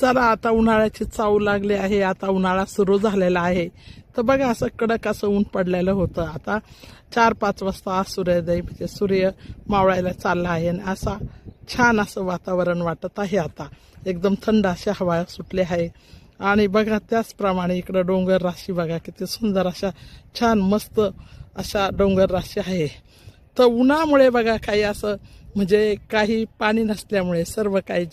चला आता उन्हाळ्याची चाव लागली आहे, आता उन्हाळा सुरू झालेला आहे. तर बघा असं कडक असं ऊन पडलेलं होतं. आता 4-5 वाजता सूर्योदय म्हणजे सूर्य मावळायला चालला आहे आणि असा छान असं वातावरण वाटत आहे. आता एकदम थंड अशी हवा सुटली आहे. आणि बघा त्याचप्रमाणे इकडं डोंगर राशी बघा किती सुंदर अशा छान मस्त अशा डोंगर राशी आहे. तर उन्हामुळे बघा काही असं म्हणजे काही पाणी नसल्यामुळे सर्व काही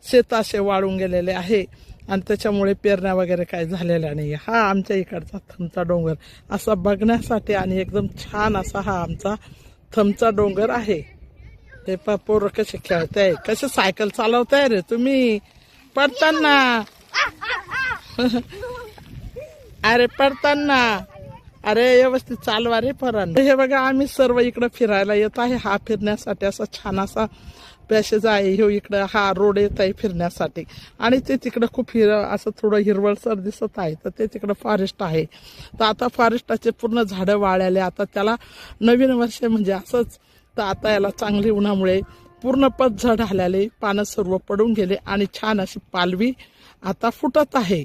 शेत असे वाळून गेलेले आहे आणि त्याच्यामुळे पेरण्या वगैरे काही झालेल्या नाही. हा आमच्या इकडचा थमचा डोंगर असा बघण्यासाठी आणि एकदम छान असा हा आमचा थमचा डोंगर आहे. हे पोरं कसे खेळताय, कसे सायकल चालवताय रे तुम्ही पडताना. अरे पडताना, अरे व्यवस्थित चालवा रे पोरांनो. हे बघा आम्ही सर्व इकडं फिरायला येत आहे. हा फिरण्यासाठी असा छान असा पॅसेज आहे. हे इकडं हा रोड येत आहे फिरण्यासाठी आणि ते तिकडं खूप असं थोडं हिरवळसर दिसत आहे. तर ते तिकडं फॉरेस्ट आहे. तर आता फॉरेस्टाचे पूर्ण झाडं वाळले. आता त्याला नवीन वर्ष म्हणजे असंच. तर आता याला चांगली उन्हामुळे पूर्ण पतझड आल्याले पानं सर्व पडून गेले आणि छान अशी पालवी आता फुटत आहे.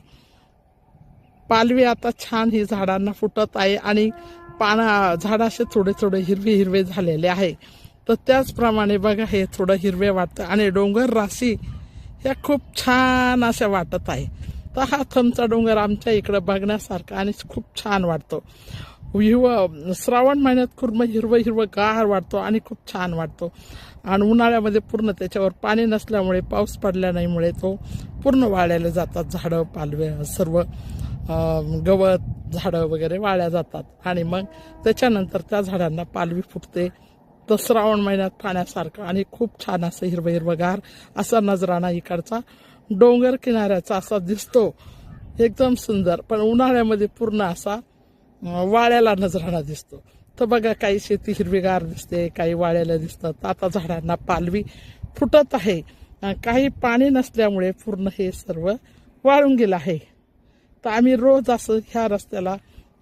पालवी आता छान ही झाडांना फुटत आहे आणि झाड असे थोडे थोडे हिरवे हिरवे झालेले आहे. तर त्याचप्रमाणे बघा हे थोडं हिरवे वाटतं आणि डोंगर राशी ह्या खूप छान अशा वाटत आहे. तर हा थमचा डोंगर आमच्या इकडं बघण्यासारखा आणि खूप छान वाटतो. श्रावण महिन्यात पूर्ण हिरवं हिरवं गार वाटतो आणि खूप छान वाटतो. आणि उन्हाळ्यामध्ये पूर्ण त्याच्यावर पाणी नसल्यामुळे पाऊस पडल्या नाहीमुळे तो पूर्ण वाळले जातात. झाडं पालवे सर्व गवत झाडं वगैरे वाळल्या जातात आणि मग त्याच्यानंतर त्या झाडांना पालवी फुटते. तर श्रावण महिन्यात पाण्यासारखं आणि खूप छान असं हिरवं हिरवंगार असा नजराणा इकडचा डोंगर किनाऱ्याचा असा दिसतो. एकदम सुंदर. पण उन्हाळ्यामध्ये पूर्ण असा वाळ्याला नजराणा दिसतो. तर बघा काही शेती हिरवीगार दिसते, काही वाळ्याला दिसतात. आता झाडांना पालवी फुटत आहे. काही पाणी नसल्यामुळे पूर्ण हे सर्व वाळून गेलं आहे. तर आम्ही रोज असं ह्या रस्त्याला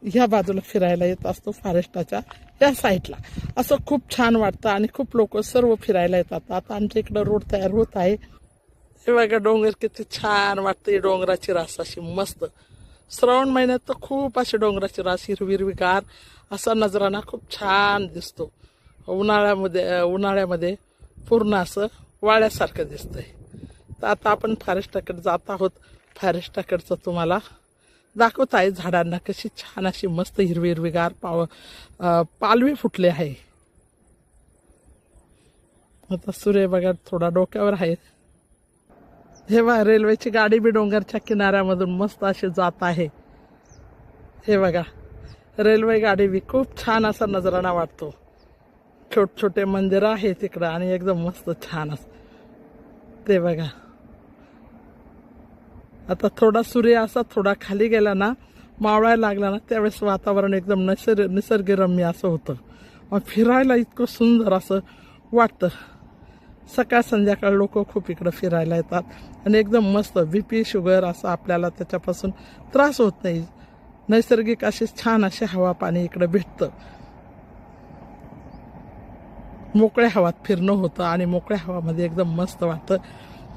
ह्या बाजूला फिरायला येत असतो फॉरेस्टाच्या या साईडला. असं खूप छान वाटतं आणि खूप लोक सर्व फिरायला येतात. आता आमच्या इकडं रोड तयार होत आहे. हे बघा डोंगर किती छान वाटतं. डोंगराची रास अशी मस्त. श्रावण महिन्यात तर खूप अशी डोंगराची रास हिरवीगार असा नजराना खूप छान दिसतो. उन्हाळ्यामध्ये पूर्ण असं वाळ्यासारखं दिसतंय. तर आता आपण फॉरेस्टाकडे जात आहोत. फॉरेस्टाकडचं तुम्हाला दाखवत आहे. झाडांना कशी छान अशी मस्त हिरवीगार पालवी फुटले आहे. आता सूर्य बघा थोडा डोक्यावर आहे. हे बघा रेल्वेची गाडी बी डोंगरच्या किनाऱ्यामधून मस्त अशी जात आहे. हे बघा रेल्वे गाडी बी खूप छान असा नजराणा वाटतो. छोटे मंदिर आहे तिकडं आणि एकदम मस्त छान असं ते बघा. आता थोडा सूर्य असा थोडा खाली गेला ना, मावळायला लागला ना, त्यावेळेस वातावरण एकदम निसर्गरम्य असं होतं. मग फिरायला इतकं सुंदर असं वाटतं. सकाळ संध्याकाळ लोक खूप इकडं फिरायला येतात आणि एकदम मस्त BP शुगर असं आपल्याला त्याच्यापासून त्रास होत नाही. नैसर्गिक अशी छान अशी हवा पाणी इकडं भेटतं. मोकळ्या हवात फिरणं होतं आणि मोकळ्या हवामध्ये एकदम मस्त वाटतं.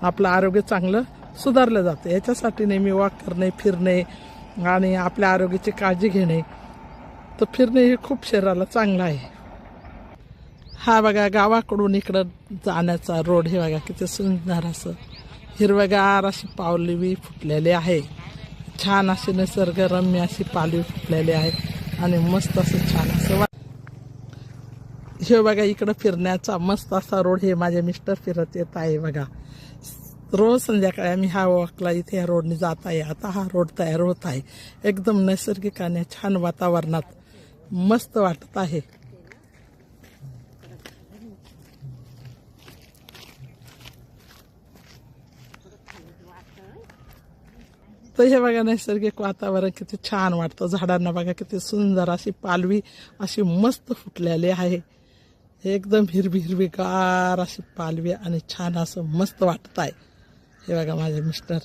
आपलं आरोग्य चांगलं सुधारलं जातं. याच्यासाठी नेहमी वॉक करणे, फिरणे आणि आपल्या आरोग्याची काळजी घेणे. तर फिरणे हे खूप शरीराला चांगलं आहे. हा बघा गावाकडून इकडं जाण्याचा रोड. हे बघा किती सुंदर असं हिरवगार अशी पालवी फुटलेली आहे. छान अशी निसर्गरम्य अशी पालवी फुटलेली आहे आणि मस्त असं छान असं हे बघा इकडं फिरण्याचा मस्त असा रोड. हे माझे मिस्टर फिरत येत आहे बघा. रोज संध्याकाळी आम्ही हा वॉकला इथे या रोडने जात आहे. आता हा रोड तयार होत आहे. एकदम नैसर्गिक आणि छान वातावरणात मस्त वाटत आहे. तर हे बघा नैसर्गिक वातावरण किती छान वाटतं. झाडांना बघा किती सुंदर अशी पालवी अशी मस्त फुटलेली आहे. एकदम हिरवीगार अशी पालवी आणि छान असं मस्त वाटत आहे. हे बघा माझे मिस्टर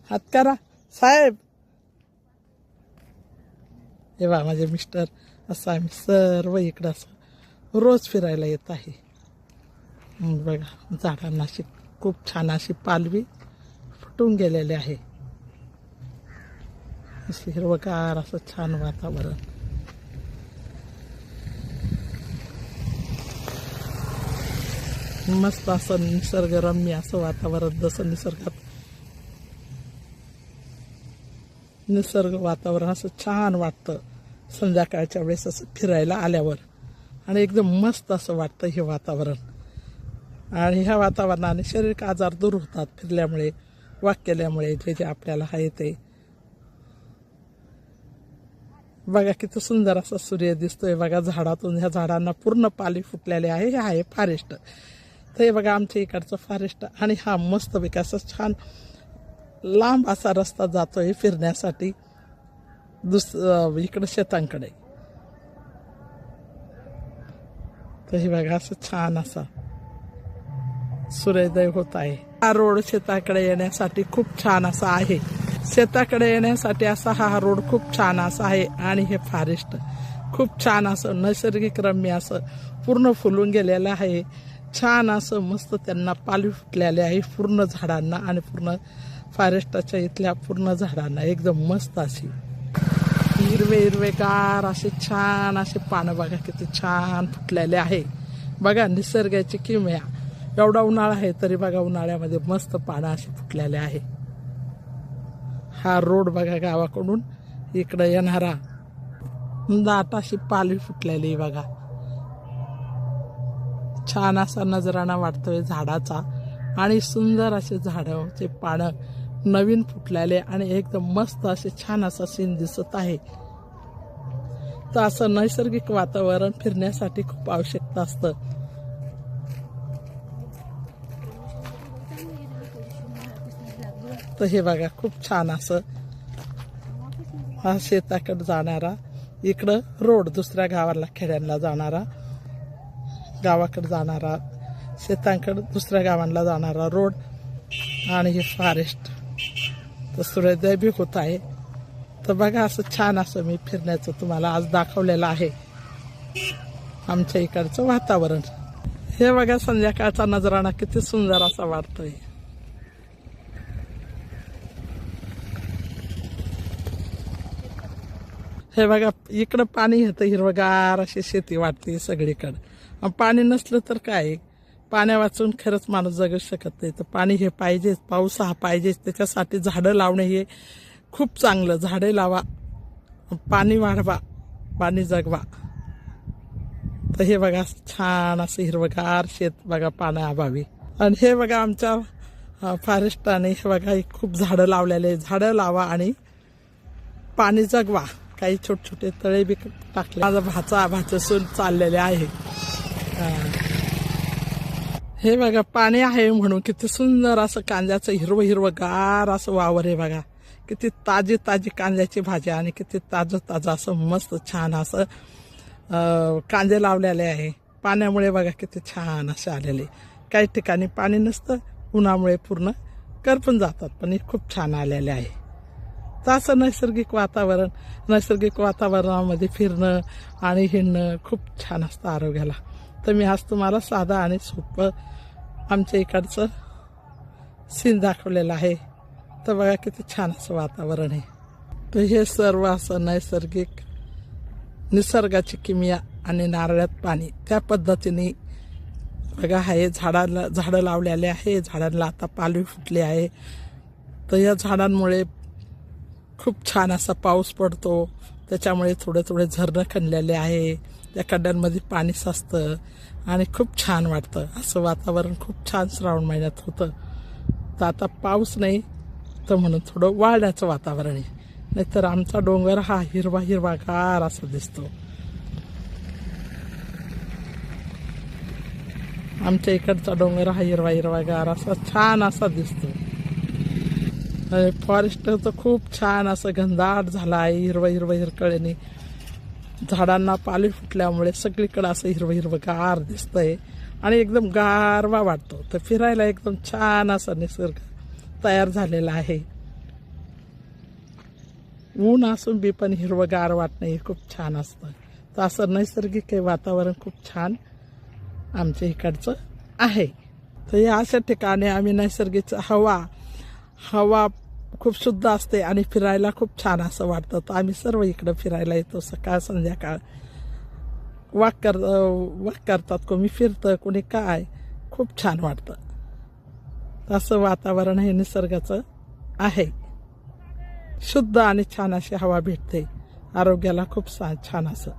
हात करा साहेब. हे बघा माझे मिस्टर. असं आम्ही सर्व इकडं असं रोज फिरायला येत आहे. बघा झाडांना अशी खूप छान अशी पालवी नटून गेलेले आहे. असं हिरवगार असं छान वातावरण. मस्त असं निसर्गरम्य असं वातावरण. जसं निसर्ग वातावरण असं छान वाटतं संध्याकाळच्या वेळेस असं फिरायला आल्यावर. आणि एकदम मस्त असं वाटतं हे वातावरण. आणि ह्या वातावरणाने शारीरिक आजार दूर होतात फिरल्यामुळे, वॉक केल्यामुळे. जे जे आपल्याला आहे ते बघा किती सुंदर असा सूर्य दिसतोय बघा झाडातून. ह्या झाडांना पूर्ण पाली फुटलेले आहे. हे आहे फॉरेस्ट. तर हे बघा आमच्या इकडचं फॉरेस्ट. आणि हा मस्त असं छान लांब असा रस्ता जातोय फिरण्यासाठी इकडं शेतांकडे. तर हे बघा असं छान असा सूर्योदय होत आहे. हा रोड शेताकडे येण्यासाठी खूप छान असा आहे. शेताकडे येण्यासाठी असा हा रोड खूप छान असा आहे. आणि हे फॉरेस्ट खूप छान असं नैसर्गिक रम्य असं पूर्ण फुलून गेलेलं आहे. छान असं मस्त त्यांना पालवी फुटलेले आहे पूर्ण झाडांना. आणि पूर्ण फॉरेस्टाच्या इथल्या पूर्ण झाडांना एकदम मस्त अशी हिरवे हिरवेगार असे छान असे पानं बघा किती छान फुटलेले आहे. बघा निसर्गाची किमया. एवढा उन्हाळा आहे तरी बघा उन्हाळ्यामध्ये मस्त पानं अशी फुटलेले आहे. हा रोड बघा गावाकडून इकडं येणारा दाट अशी पालवी फुटलेली बघा. छान असा नजराणा वाटतोय झाडाचा. आणि सुंदर असे झाडाचे पानं नवीन फुटलेले आणि एकदम मस्त असे छान असा सीन दिसत आहे. तर असं नैसर्गिक वातावरण फिरण्यासाठी खूप आवश्यकता असतं. तर हे बघा खूप छान असं हा शेताकडे जाणारा इकडं रोड, दुसऱ्या गावाला खेड्यांना जाणारा, गावाकडे जाणारा, शेतांकडे दुसऱ्या गावांना जाणारा रोड. आणि हे फॉरेस्ट. तर सूर्योदय बी होत आहे. तर बघा असं छान असं मी फिरण्याचं तुम्हाला आज दाखवलेलं आहे आमच्या इकडचं वातावरण. हे बघा संध्याकाळचा नजराणा किती सुंदर असा वाटतोय. हे बघा इकडं पाणी येतं हिरवगार अशी शेती वाटते सगळीकडं. पाणी नसलं तर काय, पाण्या वाचून खरंच माणूस जगू शकत नाही. तर पाणी हे पाहिजेच, पाऊस हा पाहिजेच. त्याच्यासाठी झाडं लावणे हे खूप चांगलं. झाडे लावा, पाणी वाढवा, पाणी जगवा. तर हे बघा छान असं हिरवगार शेत बघा पाण्याअभावी. आणि हे बघा आमच्या फॉरेस्टाने हे बघा खूप झाडं लावलेले. झाडं लावा आणि पाणी जगवा. काही छोटे छोटे तळे बी टाकले. माझा भाचसून चाललेले आहे. हे बघा पाणी आहे म्हणून किती सुंदर असं कांद्याचं हिरवं हिरवगार असं वावर आहे बघा. किती ताजी ताजी कांद्याची भाजी आणि किती ताजं ताजं असं मस्त छान असं कांदे लावलेले आहे. पाण्यामुळे बघा किती छान असे आलेले. काही ठिकाणी पाणी नसतं, उन्हामुळे पूर्ण करपून जातात, पण हे खूप छान आलेले आहे. तर असं नैसर्गिक वातावरणामध्ये फिरणं आणि हिंडणं खूप छान असतं आरोग्याला. तर मी आज तुम्हाला साधं आणि सोपं आमच्या इकडचं सीन दाखवलेलं आहे. तर बघा किती छान असं वातावरण आहे. तर हे सर्व असं नैसर्गिक निसर्गाची किमया आणि नारळात पाणी त्या पद्धतीने बघा आहे. झाडं लावलेले आहे. झाडांना आता पालवी फुटली आहे. तर या झाडांमुळे खूप छान असा पाऊस पडतो. त्याच्यामुळे थोडे थोडे झरणं खणलेले आहे. त्या खड्ड्यांमध्ये पाणी साचतं आणि खूप छान वाटतं. असं वातावरण खूप छान श्रावण महिन्यात होतं. तर आता पाऊस नाही तर म्हणून थोडं वाळण्याचं वातावरण आहे. नाहीतर आमचा डोंगर हा हिरवा हिरवागार असा दिसतो. आमच्या इकडचा डोंगर हा हिरवा हिरवागार असा छान असा दिसतो. फॉरेस्ट तर खूप छान असं घनदाट झाला आहे. हिरवं हिरवं हिरकळीने झाडांना पालवी फुटल्यामुळे सगळीकडे असं हिरवं हिरवगार दिसतंय आणि एकदम गारवा वाटतो. तर फिरायला एकदम छान असा निसर्ग तयार झालेला आहे. ऊन असून बी पण हिरवगार वाटणं हे खूप छान असतं. तर असं नैसर्गिक वातावरण खूप छान आमच्या इकडचं आहे. तर या अशा ठिकाणी आम्ही नैसर्गिक हवा हवा खूप शुद्ध असते आणि फिरायला खूप छान असं वाटतं. तर आम्ही सर्व इकडं फिरायला येतो सकाळ संध्याकाळ. वॉक करतात, कोणी फिरतं, कोणी काय. खूप छान वाटतं. असं वातावरण हे निसर्गाचं आहे. शुद्ध आणि छान अशी हवा भेटते, आरोग्याला खूप छान असं.